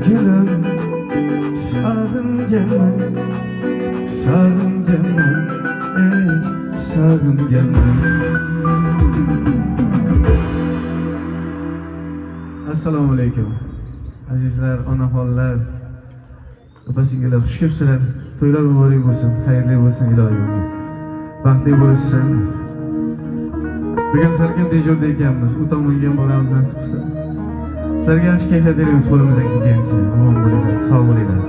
gülüm, sağınganman, sağınganman, sağınganman. Assalomu alaykum. Azizlar, onaxonlar, opa-singillar, xush kelibsizlar. To'ylar muborak bo'lsin, xayrli bo'lsin ilohim. Baxtli bo'lsin. Bugun salkam dejurda ekanmiz. U tomonga ham boramiz nasib qilsa. Sizlarga yaxshi kayfiyat beramiz qo'limizdan kelgancha. Omon bo'linglar, sog' bo'linglar.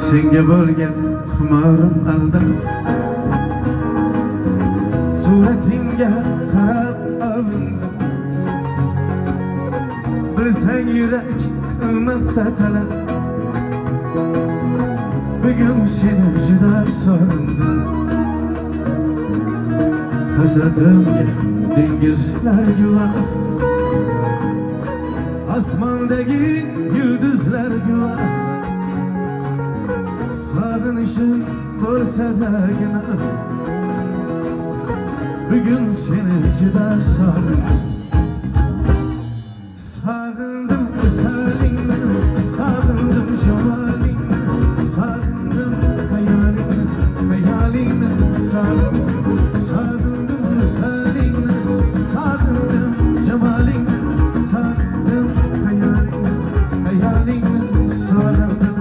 Senga bo'lgan xumorim aldam. Suratingga qarab olindim. Bilsang yurak qilmasa talab. Bugun seni juda sog'indim. Hasadimga dengizlar guvoh, osmondagi yulduzlar guvoh. Sog'inishim bo'lsa-dagina, bugun seni juda sog'indim. Sog'indim visolingni, sog'indim jamolingni, sog'indim xayolingni, xayolingni sog'indim. Sog'indim visolingni, sog'indim jamolingni, sog'indim xayolingni, xayolingni sog'indim.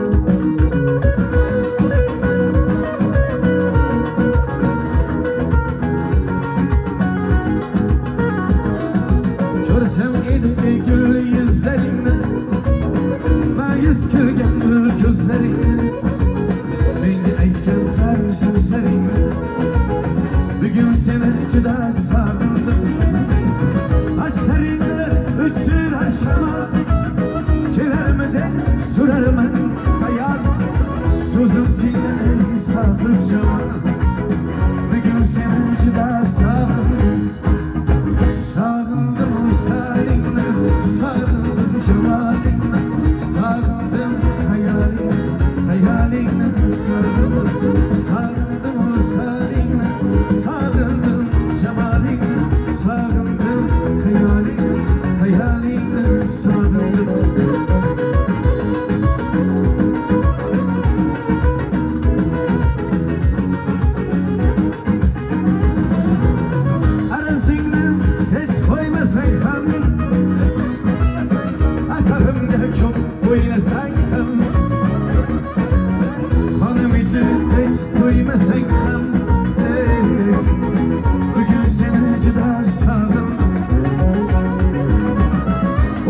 Ko'rsam edi gul yuzlaringni, ma'yus ko'rgan ko'zlaringni, menga aytgan har so'zlaringni, bugun seni juda sog'indim. Sochlaringni uchirar shamol, kelarmidek so'rarman hayot, so'zim tinglar sohib jamol, bugun seni juda sog'indim. Sog'indim visolingni, sog'indim jamolingni, sog'indim xayolingni, xayolingni sog'indim. Sog'indim visolingni, sog'indim jamolingni, sog'indim xayolingni, xayolingni sog'indim. Arasingni hech qo'ymasang ham, asabimga ko'p o'ynasang ham, qonim ichib hech to'ymasang ham, bugun seni juda sog'indim.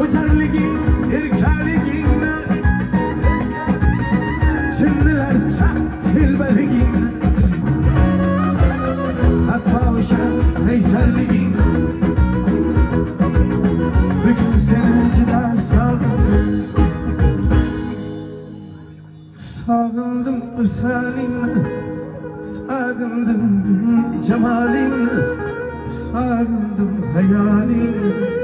O'jarliging, erkaligingni, chinnilarcha telbaligingni, hatto o'sha qaysarligingni, bugun seni juda sog'indim. Sog'indim visolingni, sog'indim jamolingni, sog'indim xayolingni.